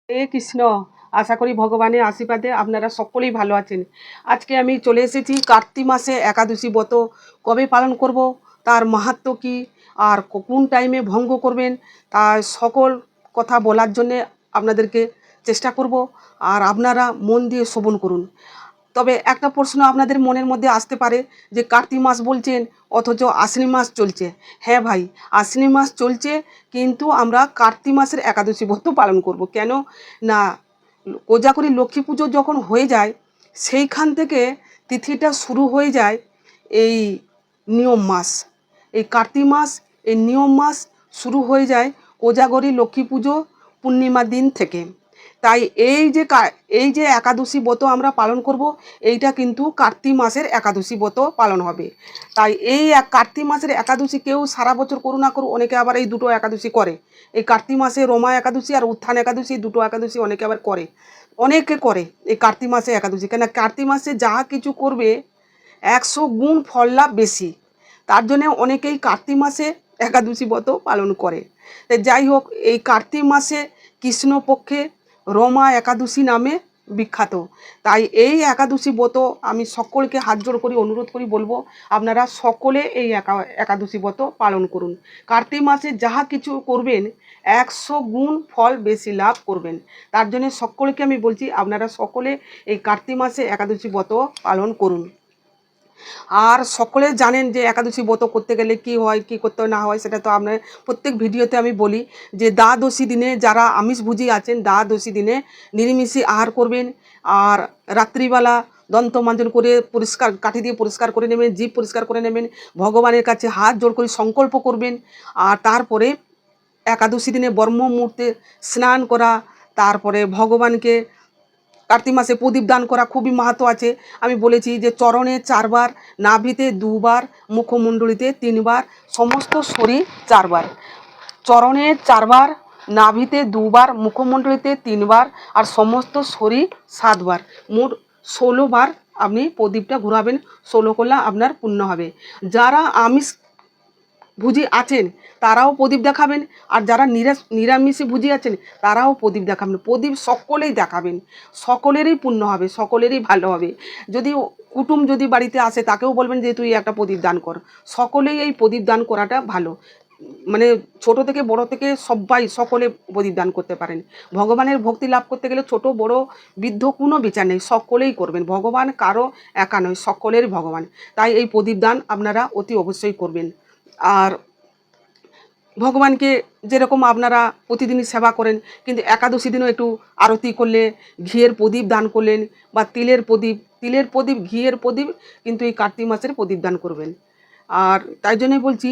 কৃষ্ণ। আশা করি ভগবানের আশীর্বাদে আপনারা সকলেই ভালো আছেন। আজকে আমি চলে এসেছি কার্তিক মাসে একাদশী ব্রত কবে পালন করব, তার মাহাত্ম্য কী, আর কোন টাইমে ভঙ্গ করবেন, তার সকল কথা বলার জন্যে আপনাদেরকে চেষ্টা করব। আর আপনারা মন দিয়ে শ্রবণ করুন। তবে একটা প্রশ্ন আপনাদের মনের মধ্যে আসতে পারে যে কার্তিক মাস বলছেন অথচ আশ্বিন মাস চলছে। হ্যাঁ ভাই, আশ্বিন মাস চলছে, কিন্তু আমরা কার্তিক মাসের একাদশী ব্রত পালন করব। কেন না, কোজাগরী লক্ষ্মী পুজো যখন হয়ে যায় সেইখান থেকে তিথিটা শুরু হয়ে যায় এই নিয়ম মাস, এই কার্তিক মাস, এই নিয়ম মাস শুরু হয়ে যায় কোজাগরী লক্ষ্মী পুজো পূর্ণিমার দিন থেকে। তাই এই যে একাদশী ব্রত আমরা পালন করব, এইটা কিন্তু কার্তিক মাসের একাদশী ব্রত পালন হবে। তাই এই কার্তিক মাসের একাদশী কেউ সারা বছর করু না করু, অনেকে আবার এই দুটো একাদশী করে। এই কার্তিক মাসে রমা একাদশী আর উত্থান একাদশী, দুটো একাদশী অনেকে আবার করে, অনেকে করে এই কার্তিক মাসে একাদশী। কেন, কার্তিক মাসে যা কিছু করবে 100 গুণ ফল লাভ বেশি। তার জন্যে অনেকেই কার্তিক মাসে একাদশী ব্রত পালন করে। তাই যাই হোক, এই কার্তিক মাসে কৃষ্ণপক্ষে রমা একাদশী নামে বিখ্যাত। তাই এই একাদশী ব্রত আমি সকলকে হাত জোড় করি অনুরোধ করি বলবো, আপনারা সকলে এই একাদশী ব্রত পালন করুন। কার্তিক মাসে যাহা কিছু করবেন 100 গুণ ফল বেশি লাভ করবেন। তার জন্য সকলকে আমি বলছি, আপনারা সকলে এই কার্তিক মাসে একাদশী ব্রত পালন করুন। আর সকলে জানেন যে একাদশী ব্রত করতে গেলে কি হয়, কি করতে না হয়, সেটা তো আপনার প্রত্যেক ভিডিওতে আমি বলি যে দ্বাদশী দিনে যারা আমিষভোজী আছেন দ্বাদশী দিনে নিরামিষই আহার করবেন। আর রাত্রিবেলা দন্তমাঞ্জন করে পরিষ্কার কাঠি দিয়ে পরিষ্কার করে নেবেন, জিভ পরিষ্কার করে নেবেন, ভগবানের কাছে হাত জোড় করে সংকল্প করবেন। আর তারপরে একাদশী দিনে ব্রহ্ম মুহূর্তে স্নান করা, তারপরে ভগবানকে কার্তিক মাসে প্রদীপ দান করা খুবই মাহাত্ম্য আছে। আমি বলেছি যে চরণে 4 বার, নাভিতে 2 বার, মুখমণ্ডলীতে 3 বার, সমস্ত শরীর 4 বার। চরণে 4 বার, নাভিতে 2 বার, মুখমণ্ডলীতে 3 বার, আর সমস্ত শরীর 7 বার। মোট 16 বার আপনি প্রদীপটা ঘোরাবেন। 16 করলে আপনার পুণ্য হবে। যারা আমিষ ভুজি আছেন তারাও প্রদীপ দেখাবেন, আর যারা নিরামিষী ভুজি আছেন তারাও প্রদীপ দেখাবেন। প্রদীপ সকলেই দেখাবেন, সকলেরই পুণ্য হবে, সকলেরই ভালো হবে। যদি কুটুম যদি বাড়িতে আসে তাকেও বলবেন যে তুই একটা প্রদীপ দান কর। সকলেই এই প্রদীপ দান করাটা ভালো। মানে ছোট থেকে বড় থেকে সবাই সকলে প্রদীপ দান করতে পারেন। ভগবানের ভক্তি লাভ করতে গেলে ছোট বড় বৃদ্ধ কোনো বিচার নেই, সকলেই করবেন। ভগবান কারো একা নয়, সকলেরই ভগবান। তাই এই প্রদীপ দান আপনারা অতি অবশ্যই করবেন। আর ভগবানকে যেরকম আপনারা প্রতিদিনই সেবা করেন, কিন্তু একাদশী দিনও একটু আরতি করলে, ঘিয়ের প্রদীপ দান করলেন, বা তিলের প্রদীপ, ঘিয়ের প্রদীপ, কিন্তু এই কার্তিক মাসের প্রদীপ দান করবেন। আর তাই জন্যই বলছি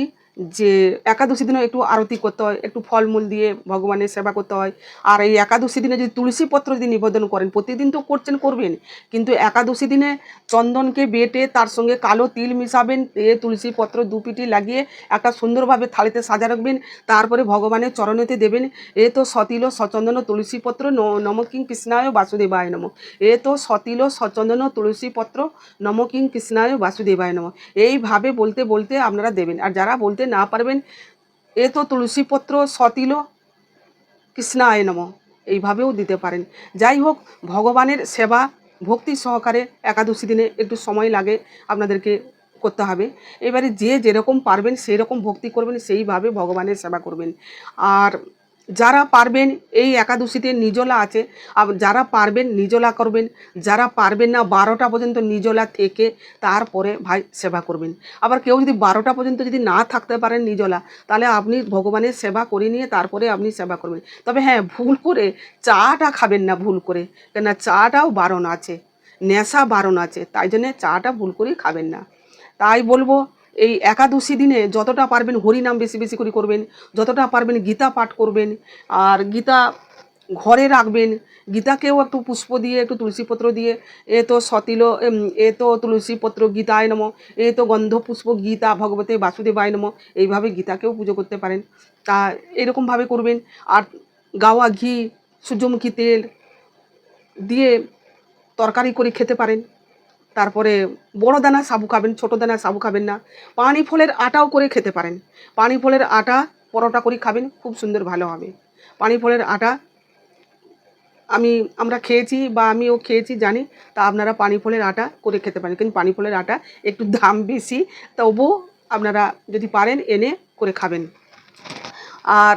যে একাদশী দিনও একটু আরতি করতে হয়, একটু ফলমূল দিয়ে ভগবানের সেবা করতে হয়। আর এই একাদশী দিনে যদি তুলসী পত্র যদি নিবেদন করেন, প্রতিদিন তো করবেন, কিন্তু একাদশী দিনে চন্দনকে বেটে তার সঙ্গে কালো তিল মিশাবেন, তুলসী পত্র 2 পিটি লাগিয়ে একটা সুন্দরভাবে থালিতে সাজা রাখবেন। তারপরে ভগবানের চরণেতে দেবেন, এ তো সতিল সচন্দন তুলসীপত্র নম কিং কৃষ্ণায় বাসুদেবায় নম। এ তো সতিল সচন্দন তুলসীপত্র নম কিং কৃষ্ণায় বাসুদেবায় নম। এইভাবে বলতে বলতে আপনারা দেবেন। আর যারা বলতে না পারবেন, এ তো তুলসীপত্র সতিল কৃষ্ণায় নম, এইভাবেও দিতে পারেন। যাই হোক, ভগবানের সেবা ভক্তি সহকারে একাদশী দিনে একটু সময় লাগে আপনাদেরকে করতে হবে। এবারে যে যেরকম পারবেন সেই রকম ভক্তি করবেন, সেইভাবে ভগবানের সেবা করবেন। আর যারা পারবেন এই একাদশীতে নির্জলা আছে, যারা পারবেন নির্জলা করবেন, যারা পারবেন না 12টা পর্যন্ত নির্জলা থেকে তারপরে ভাই সেবা করবেন। আবার কেউ যদি 12টা পর্যন্ত যদি না থাকতে পারেন নির্জলা, তাহলে আপনি ভগবানের সেবা করে নিয়ে তারপরে আপনি সেবা করবেন। তবে হ্যাঁ, ভুল করে চাটা খাবেন না, ভুল করে, কেননা চাটাও বারণ আছে, নেশা বারণ আছে, তাই জন্যে চাটা ভুল করেই খাবেন না। তাই বলবো, এই একাদশী দিনে যতটা পারবেন হরিনাম বেশি বেশি করে করবেন, যতটা পারবেন গীতা পাঠ করবেন। আর গীতা ঘরে রাখবেন, গীতাকেও একটু পুষ্প দিয়ে একটু তুলসীপত্র দিয়ে, এ তো সতিল এ তো তুলসীপত্র গীতায় নম, এ তো গন্ধ পুষ্প গীতা ভগবতে বাসুদেবায় নম, এইভাবে গীতাকেও পুজো করতে পারেন। তা এরকমভাবে করবেন। আর গাওয়া ঘি, সূর্যমুখী তেল দিয়ে তরকারি করে খেতে পারেন। তারপরে বড় দানা সাবু খাবেন, ছোট দানা সাবু খাবেন না। পানি ফলের আটাও করে খেতে পারেন, পানি ফলের আটা পরোটা করে খাবেন, খুব সুন্দর ভালো হবে। পানি ফলের আটা আমরা খেয়েছি বা আমিও খেয়েছি জানি, তা আপনারা পানি ফলের আটা করে খেতে পারেন, কিন্তু পানি ফলের আটা একটু দাম বেশি, তবুও আপনারা যদি পারেন এনে করে খাবেন। আর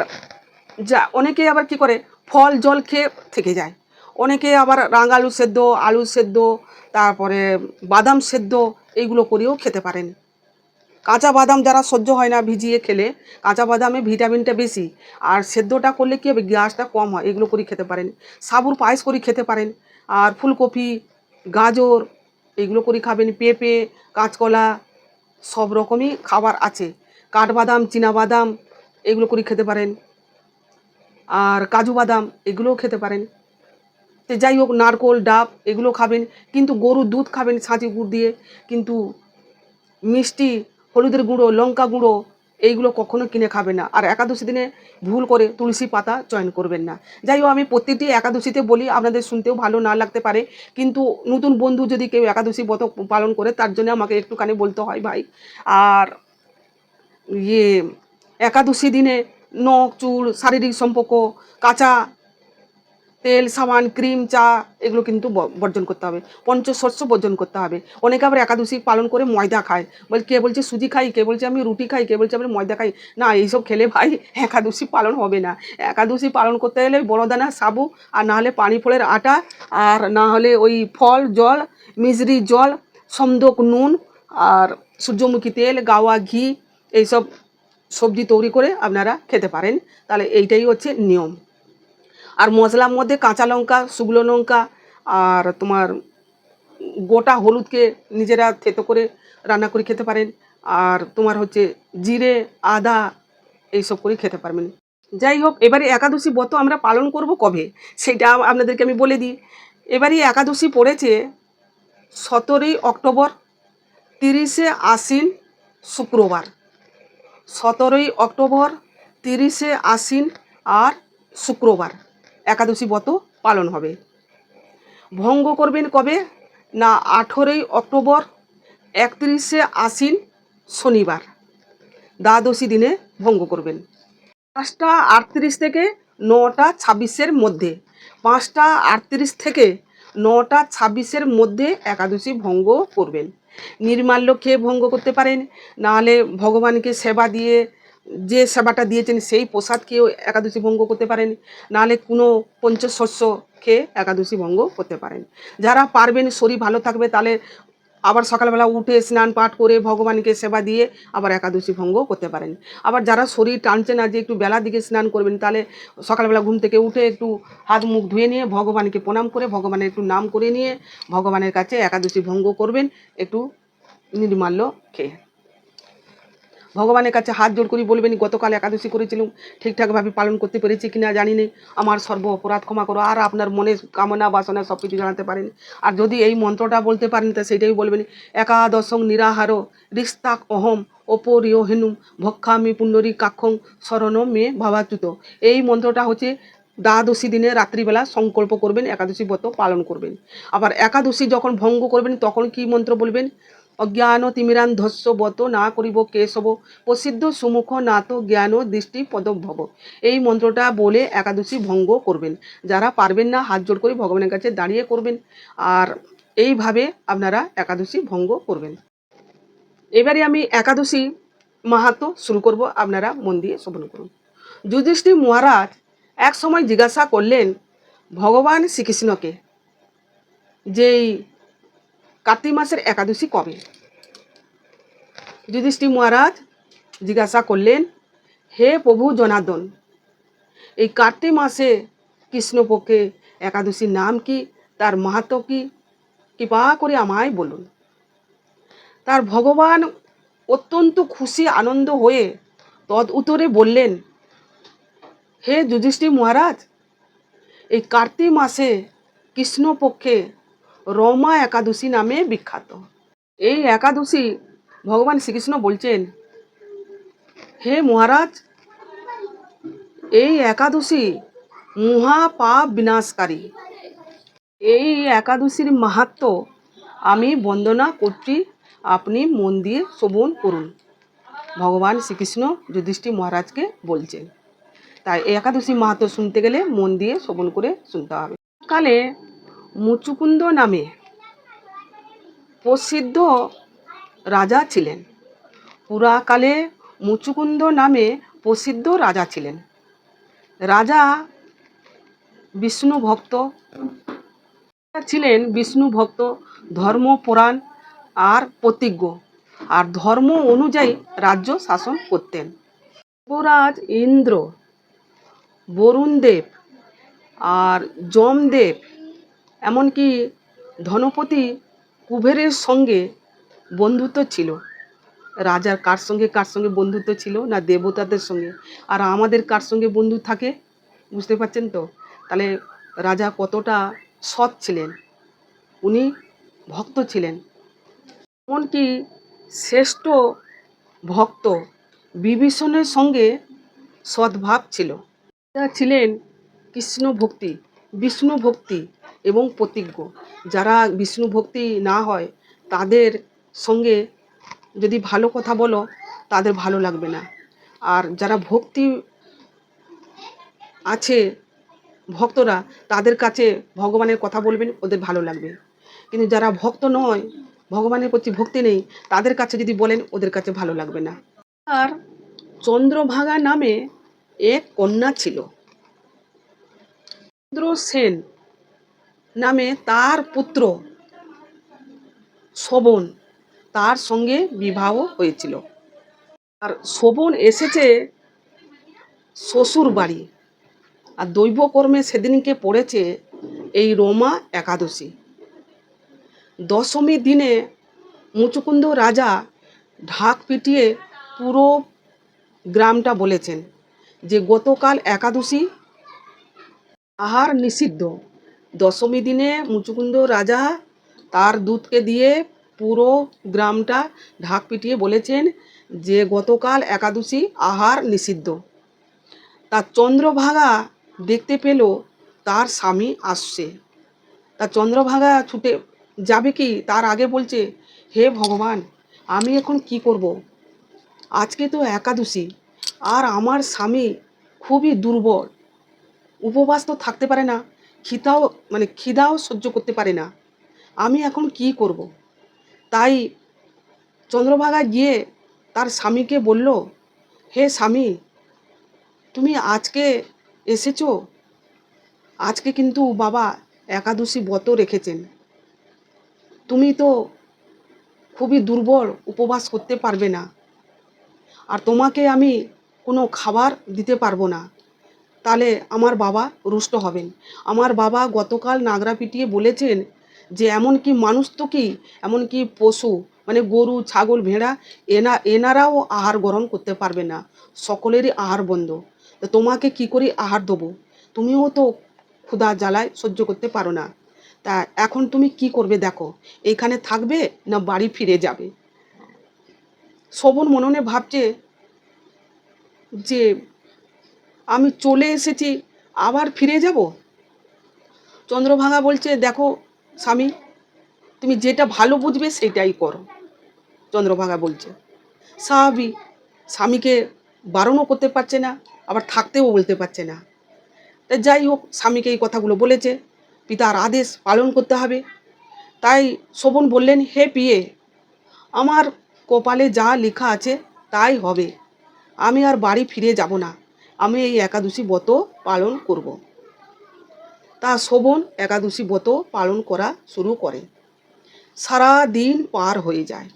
যা অনেকে আবার কি করে ফল জল খেয়ে থেকে যায়, অনেকে আবার রাঙালু সেদ্ধ, আলু সেদ্ধ, তারপরে বাদাম সেদ্ধ এইগুলো করেও খেতে পারেন। কাঁচা বাদাম যারা সহ্য হয় না ভিজিয়ে খেলে, কাঁচা বাদামে ভিটামিনটা বেশি, আর সেদ্ধটা করলে কী হবে গ্যাসটা কম হয়, এগুলো করে খেতে পারেন। সাবুর পায়েস করে খেতে পারেন। আর ফুলকপি, গাজর এগুলো করে খাবেন। পেঁপে, কাঁচকলা সব রকমই খাবার আছে। কাঠবাদাম, চীনাবাদাম এগুলো করে খেতে পারেন। আর কাজু বাদাম এগুলোও খেতে পারেন। তো যাই হোক, নারকোল, ডাব এগুলো খাবেন, কিন্তু গরুর দুধ খাবেন ছাঁচি গুড় দিয়ে। কিন্তু মিষ্টি, হলুদের গুঁড়ো, লঙ্কা গুঁড়ো এইগুলো কখনো কিনে খাবে না। আর একাদশী দিনে ভুল করে তুলসী পাতা চয়ন করবেন না। যাই হোক, আমি প্রত্যেকটি একাদশীতে বলি, আপনাদের শুনতেও ভালো না লাগতে পারে, কিন্তু নতুন বন্ধু যদি কেউ একাদশী ব্রত পালন করে তার জন্য আমাকে একটুখানি বলতে হয় ভাই। আর ইয়ে একাদশী দিনে নখ, চুল, শারীরিক সম্পর্ক, কাঁচা তেল, সাবান, ক্রিম, চা এগুলো কিন্তু বর্জন করতে হবে। পঞ্চশস্য বর্জন করতে হবে। অনেকে আবার একাদশী পালন করে ময়দা খায়, কে বলছে সুজি খাই, কে বলছে আমি রুটি খাই, কে বলছে আমি ময়দা খাই। না, এইসব খেলে ভাই একাদশী পালন হবে না। একাদশী পালন করতে গেলে বড়দানা সাবু, আর না হলে পানি ফলের আটা, আর না হলে ওই ফল জল, মিজরি জল, সমদক নুন, আর সূর্যমুখী তেল, গাওয়া ঘি এইসব সবজি তৈরি করে আপনারা খেতে পারেন। তাহলে এইটাই হচ্ছে নিয়ম। আর মশলার মধ্যে কাঁচা লঙ্কা, শুকনো লঙ্কা, আর তোমার গোটা হলুদকে নিজেরা থেতো করে রান্না করে খেতে পারেন। আর তোমার হচ্ছে জিরে, আদা এইসব করে খেতে পারবেন। যাই হোক, এবারে একাদশী ব্রত আমরা পালন করব কবে সেটা আপনাদেরকে আমি বলে দিই। এবারে একাদশী পড়েছে 17ই অক্টোবর, 30শে আশ্বিন শুক্রবার। 17ই অক্টোবর, 30শে আশ্বিন আর শুক্রবার একাদশী ব্রত পালন হবে। ভঙ্গ করবেন কবে না 18ই অক্টোবর, 31শে আশ্বিন শনিবার, দ্বাদশী দিনে ভঙ্গ করবেন। 5টা 38 থেকে 9টা 26-এর মধ্যে, 5টা 38 থেকে 9টা 26-এর মধ্যে একাদশী ভঙ্গ করবেন। নির্মাল্য খেয়ে ভঙ্গ করতে পারেন, নাহলে ভগবানকে সেবা দিয়ে যে সেবাটা দিয়েছেন সেই প্রসাদ খেয়েও একাদশী ভঙ্গ করতে পারেন, নাহলে কোনো পঞ্চশস্য খেয়ে একাদশী ভঙ্গ করতে পারেন। যারা পারবেন, শরীর ভালো থাকবে, তাহলে আবার সকালবেলা উঠে স্নান পাঠ করে ভগবানকে সেবা দিয়ে আবার একাদশী ভঙ্গ করতে পারেন। আবার যারা শরীর টানছে না যে একটু বেলার দিকে স্নান করবেন, তাহলে সকালবেলা ঘুম থেকে উঠে একটু হাত মুখ ধুয়ে নিয়ে ভগবানকে প্রণাম করে ভগবানের একটু নাম করে নিয়ে ভগবানের কাছে একাদশী ভঙ্গ করবেন একটু নির্মাল্য খেয়ে। ভগবানের কাছে হাত জোড় করি বলবেন, গতকাল একাদশী করেছিলাম, ঠিকঠাকভাবে পালন করতে পেরেছি কিনা জানি না, আমার সর্ব অপরাধ ক্ষমা করো। আর আপনার মনের কামনা বাসনা সব কিছু জানাতে পারেন। আর যদি এই মন্ত্রটা বলতে পারেন তা সেইটাই বলবেন, একাদশং নিরাহার রিস্তাক অহম অপরিয় হেনুম ভক্ষামি পুণ্ডরী কাক্ষং শরণ মে ভাবাচ্যুত। এই মন্ত্রটা হচ্ছে দ্বাদশী দিনে রাত্রিবেলা সংকল্প করবেন, একাদশী ব্রত পালন করবেন। আবার একাদশী যখন ভঙ্গ করবেন তখন কি মন্ত্র বলবেন, অজ্ঞান তিমিরান্ধস্য বত না করিব কেশব প্রসিদ্ধ সুমুখ নাত জ্ঞান দৃষ্টি পদভব। এই মন্ত্রটা বলে একাদশী ভঙ্গ করবেন। যারা পারবেন না হাত জোড় করে ভগবানের কাছে দাঁড়িয়ে করবেন। আর এইভাবে আপনারা একাদশী ভঙ্গ করবেন। এবারে আমি একাদশী মাহাত্ম্য শুরু করব, আপনারা মন দিয়ে শ্রবণ করুন। যুধিষ্ঠির মহারাজ এক সময় জিজ্ঞাসা করলেন ভগবান শ্রীকৃষ্ণকে, যেই কার্তিক মাসের একাদশী কবে? যুধিষ্ঠির মহারাজ জিজ্ঞাসা করলেন, হে প্রভু জনার্দন, এই কার্তিক মাসে কৃষ্ণপক্ষে একাদশীর নাম কি, তার মাহাত্ম্য কি, কৃপা করে আমায় বলুন। তার ভগবান অত্যন্ত খুশি আনন্দ হয়ে তদ উত্তরে বললেন, হে যুধিষ্ঠির মহারাজ, এই কার্তিক মাসে কৃষ্ণপক্ষে রমা একাদশী নামে বিখ্যাত। এই একাদশী ভগবান শ্রীকৃষ্ণ বলছেন, হে মহারাজ, এই একাদশী মহা পাপ বিনাশকারী। এই একাদশীর মাহাত্ম্য আমি বন্দনা করছি, আপনি মন দিয়ে শ্রবণ করুন। ভগবান শ্রীকৃষ্ণ যুধিষ্ঠির মহারাজকে বলছেন। তাই এই একাদশী মাহাত্ম্য শুনতে গেলে মন দিয়ে শ্রবণ করে শুনতে হবে। কালে মুচুকুন্দ নামে প্রসিদ্ধ রাজা ছিলেন। পুরাকালে মুচুকুন্দ নামে প্রসিদ্ধ রাজা ছিলেন। রাজা বিষ্ণু ভক্ত ছিলেন, বিষ্ণু ভক্ত, ধর্মপরাণ আর প্রতিজ্ঞ, আর ধর্ম অনুযায়ী রাজ্য শাসন করতেন। দেবরাজ ইন্দ্র, বরুণদেব আর যমদেব, এমনকি ধনপতি কুবেরের সঙ্গে বন্ধুত্ব ছিল। রাজার কার সঙ্গে বন্ধুত্ব ছিল না? দেবতাদের সঙ্গে। আর আমাদের কার সঙ্গে বন্ধু থাকে? বুঝতে পারছেন তো? তাহলে রাজা কতটা সৎ ছিলেন, উনি ভক্ত ছিলেন। এমনকি শ্রেষ্ঠ ভক্ত বিভীষণের সঙ্গে সদ্ভাব ছিল। এরা ছিলেন কৃষ্ণ ভক্তি, বিষ্ণু ভক্তি এবং প্রতিজ্ঞ। যারা বিষ্ণু ভক্তি না হয় তাদের সঙ্গে যদি ভালো কথা বলো তাদের ভালো লাগবে না। আর যারা ভক্তি আছে ভক্তরা, তাদের কাছে ভগবানের কথা বলবেন, ওদের ভালো লাগবে। কিন্তু যারা ভক্ত নয়, ভগবানের প্রতি ভক্তি নেই, তাদের কাছে যদি বলেন ওদের কাছে ভালো লাগবে না। আর চন্দ্রভাগা নামে এক কন্যা ছিল। চন্দ্রসেন নামে তার পুত্র শোভন, তার সঙ্গে বিবাহ হয়েছিল। আর শোভন এসেছে শ্বশুর বাড়ি, আর দৈবকর্মে সেদিনকে পড়েছে এই রমা একাদশী। দশমী দিনে মুচুকুন্দ রাজা ঢাক পিটিয়ে পুরো গ্রামটা বলেছেন যে গতকাল একাদশী, আহার নিষিদ্ধ। দশমী দিনে মুচুকুন্দ রাজা তার দূতকে দিয়ে পুরো গ্রামটা ঢাক পিটিয়ে বলেছেন যে গতকাল একাদশী, আহার নিষিদ্ধ। তার চন্দ্রভাগা দেখতে পেল তার স্বামী আসছে। তার চন্দ্রভাগা ছুটে যাবে কি তার আগে বলছে, হে ভগবান, আমি এখন কি করব? আজকে তো একাদশী, আর আমার স্বামী খুবই দুর্বল, উপবাস তো থাকতে পারে না, খিদাও সহ্য করতে পারে না, আমি এখন কি করব? তাই চন্দ্রভাগা গিয়ে তার স্বামীকে বলল, হে স্বামী, তুমি আজকে এসেছো, আজকে কিন্তু বাবা একাদশী ব্রত রেখেছেন, তুমি তো খুবই দুর্বল, উপবাস করতে পারবে না, আর তোমাকে আমি কোনো খাবার দিতে পারবো না, তাহলে আমার বাবা রুষ্ট হবেন। আমার বাবা গতকাল নাগরা পিটিয়ে বলেছেন যে এমনকি মানুষ তো কি, এমনকি পশু মানে গরু, ছাগল, ভেড়া, এনারাও আহার গ্রহণ করতে পারবে না, সকলেরই আহার বন্ধ। তো তোমাকে কি করে আহার দেবো? তুমিও তো ক্ষুধা জ্বালায় সহ্য করতে পারো না। তা এখন তুমি কি করবে দেখো, এইখানে থাকবে না বাড়ি ফিরে যাবে? শোভন মননে ভাবছে যে আমি চলে এসেছি, আবার ফিরে যাব? চন্দ্রভাগা বলছে, দেখো স্বামী, তুমি যেটা ভালো বুঝবে সেটাই করো। চন্দ্রভাগা বলছে। স্বাভাবিক, স্বামীকে বারণও করতে পারছে না, আবার থাকতেও বলতে পারছে না। তাই যাই হোক, স্বামীকে এই কথাগুলো বলেছে, পিতার আদেশ পালন করতে হবে। তাই শোভন বললেন, হে পিয়ে, আমার কপালে যা লেখা আছে তাই হবে, আমি আর বাড়ি ফিরে যাব না, আমি এই একাদশী ব্রত পালন করব। তা শোভন একাদশী ব্রত পালন করা শুরু করে। সারা দিন পার হয়ে যায়,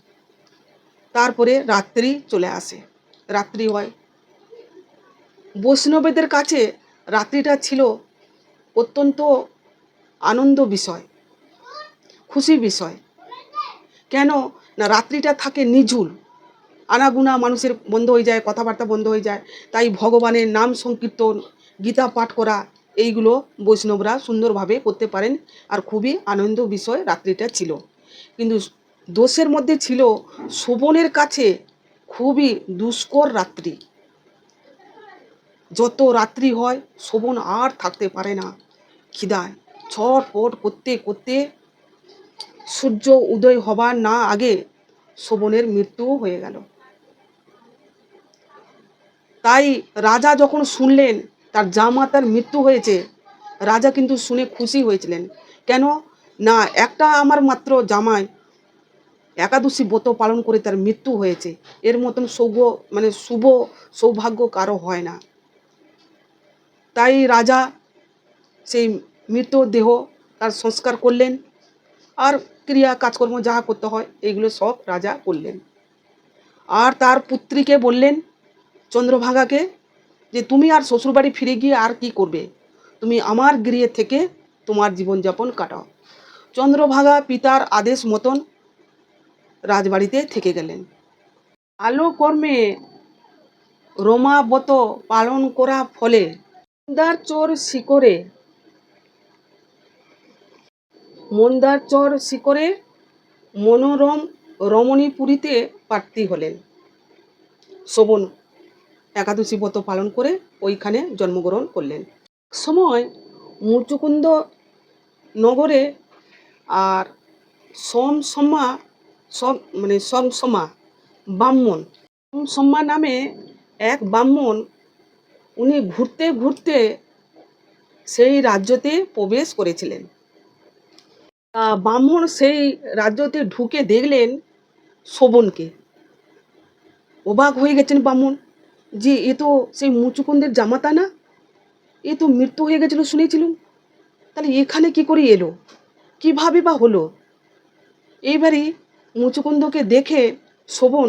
তারপরে রাত্রি চলে আসে, রাত্রি হয়। বৈষ্ণবদের কাছে রাত্রিটা ছিল অত্যন্ত আনন্দ বিষয়, খুশি বিষয়। কেন না রাত্রিটা থাকে নিঝুল, আনাগুনা মানুষের বন্ধ হয়ে যায়, কথাবার্তা বন্ধ হয়ে যায়। তাই ভগবানের নাম সংকীর্তন, গীতা পাঠ করা, এইগুলো বৈষ্ণবরা সুন্দরভাবে করতে পারেন, আর খুবই আনন্দ বিষয় রাত্রিটা ছিল। কিন্তু দোষের মধ্যে ছিল শোভনের কাছে খুবই দুষ্কর রাত্রি। যত রাত্রি হয় শোভন আর থাকতে পারে না, খিদায় ছটফট করতে করতে সূর্য উদয় হবার না আগে শোভনের মৃত্যুও হয়ে গেল। তাই রাজা যখন শুনলেন তার জামাতার মৃত্যু হয়েছে, রাজা কিন্তু শুনে খুশি হয়েছিলেন। কেন না, একটা আমার মাত্র জামাই একাদশী ব্রত পালন করে তার মৃত্যু হয়েছে, এর মতন শুভ সৌভাগ্য কারো হয় না। তাই রাজা সেই মৃতদেহ তার সংস্কার করলেন, আর ক্রিয়া কাজকর্ম যাহা করতে হয় এইগুলো সব রাজা করলেন। আর তার পুত্রীকে বললেন, চন্দ্রভাগাকে, যে তুমি আর শ্বশুরবাড়ি ফিরে গিয়ে আর কি করবে, তুমি আমার গৃহে থেকে তোমার জীবনযাপন কাটাও। চন্দ্রভাগা পিতার আদেশ মতন রাজবাড়িতে থেকে গেলেন। ভালো কর্মে রমাব্রত পালন করা ফলে মন্দার চর শিকরে মনোরম রমণীপুরীতে প্রার্থী হলেন। শোভন একাদশী ব্রত পালন করে ওইখানে জন্মগ্রহণ করলেন। সময় মুচুকুন্দ নগরে আর সমসমা ব্রাহ্মণ, সমসমা নামে এক ব্রাহ্মণ, উনি ঘুরতে ঘুরতে সেই রাজ্যতে প্রবেশ করেছিলেন। ব্রাহ্মণ সেই রাজ্যতে ঢুকে দেখলেন শোভনকে। অবাক হয়ে গেছেন ব্রাহ্মণ, যে এ তো সেই মুচুকুন্দের জামাতা না, এ তো মৃত্যু হয়ে গেছিল শুনেছিলুম, তাহলে এখানে কি করে এলো, কিভাবে বা হলো। এইবারই মুচুকুন্দকে দেখে শোভন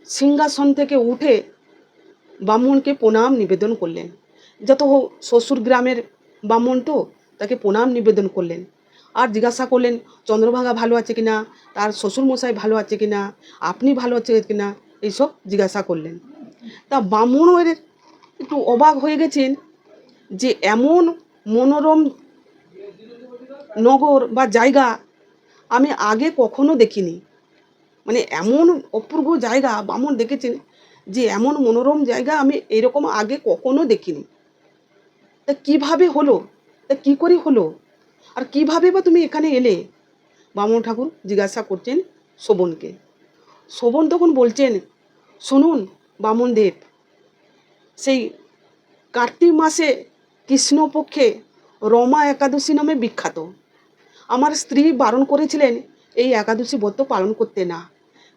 সিংহাসন থেকে উঠে ব্রাহ্মণকে প্রণাম নিবেদন করলেন। যত শ্বশুর গ্রামের ব্রাহ্মণ তো, তাকে প্রণাম নিবেদন করলেন। আর জিজ্ঞাসা করলেন চন্দ্রভাগা ভালো আছে কিনা, তার শ্বশুরমশাই ভালো আছে কিনা, আপনি ভালো আছে কিনা, এইসব জিজ্ঞাসা করলেন। তা ব্রাহ্মণও একটু অবাক হয়ে গেছেন, যে এমন মনোরম নগর বা জায়গা আমি আগে কখনো দেখিনি। মানে এমন অপূর্ব জায়গা ব্রাহ্মণ দেখেছেন, যে এমন মনোরম জায়গা আমি এরকম আগে কখনো দেখিনি। তা কিভাবে হলো, তা কি করে হলো, আর কিভাবে বা তুমি এখানে এলে, ব্রাহ্মণ ঠাকুর জিজ্ঞাসা করছেন শোভনকে। শোভন তখন বলছেন, শুনুন ব্রাহ্মণদেব, সেই কার্তিক মাসে কৃষ্ণপক্ষে রমা একাদশী নামে বিখ্যাত। আমার স্ত্রী বারণ করেছিলেন এই একাদশী ব্রত পালন করতে না।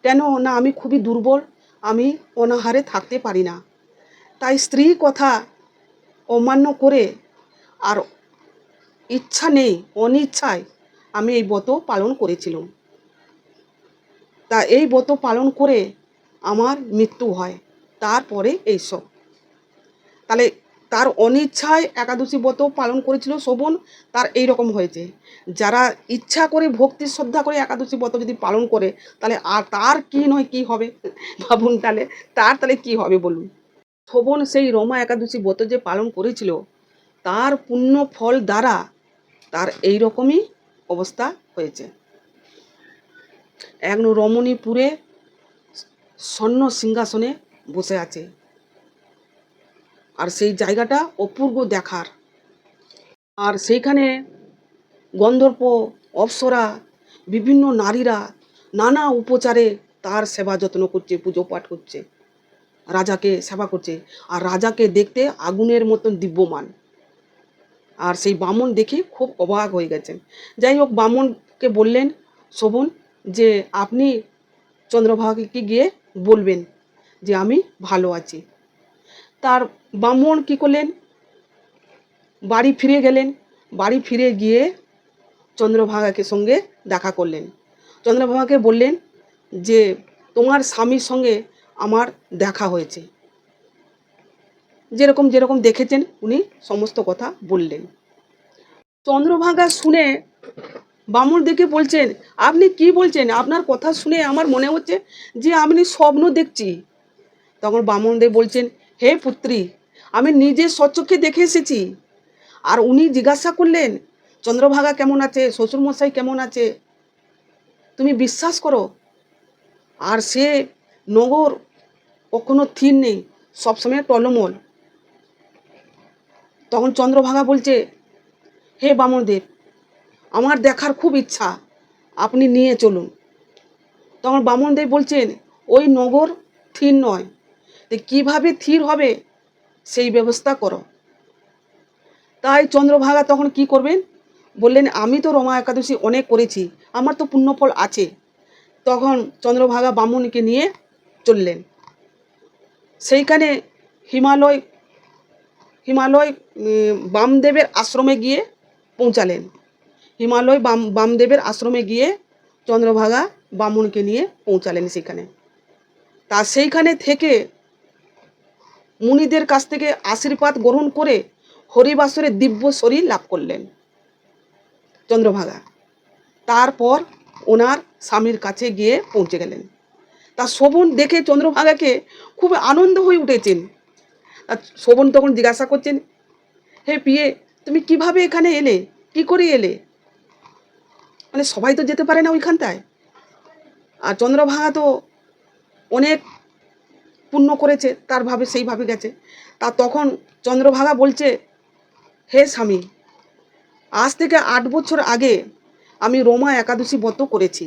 কেন না, আমি খুবই দুর্বল, আমি অনাহারে থাকতে পারি না। তাই স্ত্রী কথা অমান্য করে, আর ইচ্ছা নেই অনিচ্ছায় আমি এই ব্রত পালন করেছিলাম। তা এই ব্রত পালন করে আমার মৃত্যু হয়, তারপরে এইসব। তাহলে তার অনিচ্ছায় একাদশী ব্রত পালন করেছিল শোভন, তার এই রকম হয়েছে। যারা ইচ্ছা করে ভক্তি শ্রদ্ধা করে একাদশী ব্রত যদি পালন করে, তাহলে আর তার কি নয় কি হবে ভাবুন, তাহলে কি হবে বলুন। শোভন সেই রমা একাদশী ব্রত যে পালন করেছিল, তার পুণ্য ফল দ্বারা তার এই রকমই অবস্থা হয়েছে। এক রমণীপুরে স্বর্ণ সিংহাসনে বসে আছে, আর সেই জায়গাটা অপূর্ব দেখার। আর সেইখানে গন্ধর্ব, অপ্সরা, বিভিন্ন নারীরা নানা উপচারে তার সেবা যত্ন করছে, পুজো পাঠ করছে, রাজাকে সেবা করছে। আর রাজাকে দেখতে আগুনের মতন দিব্যমান। আর সেই ব্রাহ্মণ দেখে খুব অবাক হয়ে গেছেন। যাই হোক, ব্রাহ্মণকে বললেন শোভন, যে আপনি চন্দ্রভাগাকে গিয়ে বলবেন যে আমি ভালো আছি। তার ব্রাহ্মণ কী করলেন, বাড়ি ফিরে গেলেন। বাড়ি ফিরে গিয়ে চন্দ্রভাগাকে সঙ্গে দেখা করলেন। চন্দ্রভাগাকে বললেন যে তোমার স্বামীর সঙ্গে আমার দেখা হয়েছে। যেরকম যেরকম দেখেছেন উনি সমস্ত কথা বললেন। চন্দ্রভাগা শুনে ব্রাহ্মণ দেখে বলছেন, আপনি কি বলছেন, আপনার কথা শুনে আমার মনে হচ্ছে যে আপনি স্বপ্ন দেখছি। তখন ব্রাহ্মণদেব বলছেন, হে পুত্রী, আমি নিজে স্বচক্ষে দেখে এসেছি। আর উনি জিজ্ঞাসা করলেন চন্দ্রভাগা কেমন আছে, শ্বশুরমশাই কেমন আছে, তুমি বিশ্বাস করো। আর সে নগর কখনো থির নেই, সবসময় টলমল। তখন চন্দ্রভাগা বলছে, হে ব্রাহ্মণদেব, আমার দেখার খুব ইচ্ছা, আপনি নিয়ে চলুন। তখন ব্রাহ্মণদেব বলছেন, ওই নগর থির নয়, তো কীভাবে থির হবে সেই ব্যবস্থা করো। তাই চন্দ্রভাগা তখন কি করবেন, বললেন আমি তো রমা একাদশী অনেক করেছি, আমার তো পুণ্যফল আছে। তখন চন্দ্রভাগা বামুনকে নিয়ে চললেন। সেইখানে হিমালয় হিমালয় বামদেবের আশ্রমে গিয়ে পৌঁছালেন। হিমালয় বামদেবের আশ্রমে গিয়ে চন্দ্রভাগা বামুনকে নিয়ে পৌঁছালেন সেখানে। তা সেইখানে থেকে মুনিদের কাছ থেকে আশীর্বাদ গ্রহণ করে হরিবাসরের দিব্য শরীর লাভ করলেন চন্দ্রভাগা। তারপর ওনার স্বামীর কাছে গিয়ে পৌঁছে গেলেন। তা শোভন দেখে চন্দ্রভাগাকে খুব আনন্দ হয়ে উঠেছেন। শোভন তখন জিজ্ঞাসা করছেন, হে প্রিয়ে, তুমি কিভাবে এখানে এলে, কি করে এলে? মানে সবাই তো যেতে পারে না ওইখানটায়। আর চন্দ্রভাগা তো অনেক পুণ্য করেছে, তার ভাবে সেইভাবে গেছে। তা তখন চন্দ্রভাগা বলছে, হে স্বামী, আজ থেকে 8 বছর আগে আমি রমা একাদশী ব্রত করেছি।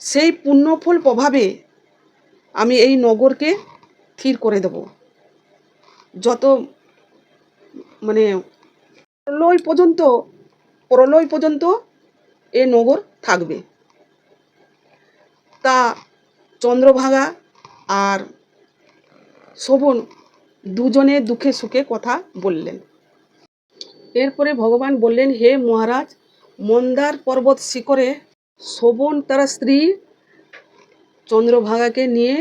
সেই পুণ্যফল প্রভাবে আমি এই নগরকে স্থির করে দেব। যত মানে প্রলয় পর্যন্ত এ নগর থাকবে। তা চন্দ্রভাগা আর শোভন দুজনে দুঃখে সুখে কথা বললেন। এরপরে ভগবান বললেন, হে মহারাজ, মন্দার পর্বত শিখরে শোভন তার স্ত্রী চন্দ্রভাগাকে নিয়ে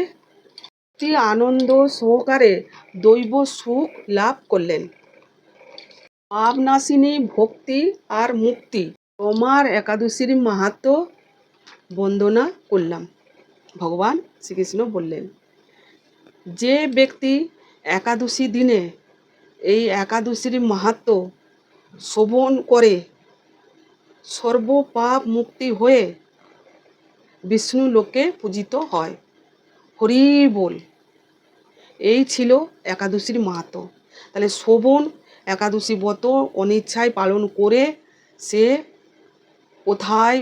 অতি আনন্দ সহকারে দৈব সুখ লাভ করলেন। পাপনাশিনী ভক্তি আর মুক্তি রমার একাদশীর মাহাত্ম্য বন্দনা করলাম। ভগবান শ্রীকৃষ্ণ বললেন, যে ব্যক্তি একাদশী দিনে এই একাদশীর মাহাত্ম্য শোভন করে সর্বপাপ মুক্তি হয়ে বিষ্ণু লোকে পূজিত হয়। হরি বল। এই ছিল একাদশীর মাহাত্ম্য। তাহলে শোভন একাদশী ব্রত অনিচ্ছায় পালন করে সে কোথায়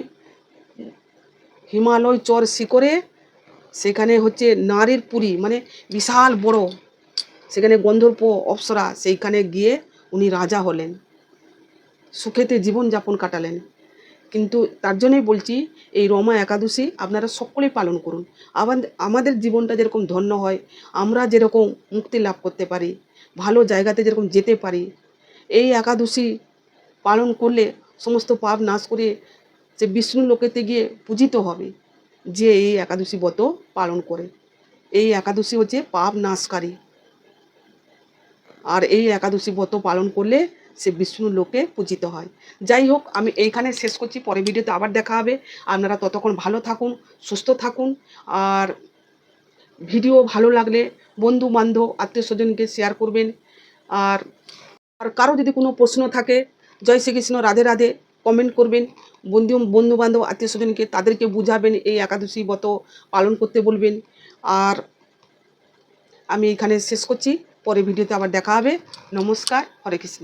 হিমালয় চর শিখরে, সেখানে হচ্ছে নারীর পুরী, মানে বিশাল বড়, সেখানে গন্ধর্ব অপ্সরা, সেইখানে গিয়ে উনি রাজা হলেন, সুখেতে জীবনযাপন কাটালেন। কিন্তু তার জন্যই বলছি, এই রমা একাদশী আপনারা সকলেই পালন করুন। আমাদের জীবনটা যেরকম ধন্য হয়, আমরা যেরকম মুক্তি লাভ করতে পারি, ভালো জায়গাতে যেরকম যেতে পারি, এই একাদশী পালন করলে সমস্ত পাপ নাশ করে সে বিষ্ণু লোকেতে গিয়ে পূজিত হবে, যে এই একাদশী ব্রত পালন করে। এই একাদশী হচ্ছে পাপ নাশকারী। আর এই একাদশী ব্রত পালন করলে সে বিষ্ণু লোকে পূজিত হয়। যাই হোক, আমি এইখানে শেষ করছি, পরে ভিডিওতে আবার দেখা হবে। আপনারা ততক্ষণ ভালো থাকুন, সুস্থ থাকুন। আর ভিডিও ভালো লাগলে বন্ধু বান্ধব আত্মীয় স্বজনকে শেয়ার করবেন। আর কারো যদি কোনো প্রশ্ন থাকে, জয় শ্রীকৃষ্ণ, রাধে রাধে কমেন্ট করবেন। বন্ধু বান্ধব আত্মীয় স্বজনকে তাদেরকে বুঝাবেন, এই একাদশী ব্রত পালন করতে বলবেন। আর আমি এখানে শেষ করছি, পরে ভিডিওতে আবার দেখা হবে। নমস্কার, হরে কৃষ্ণ।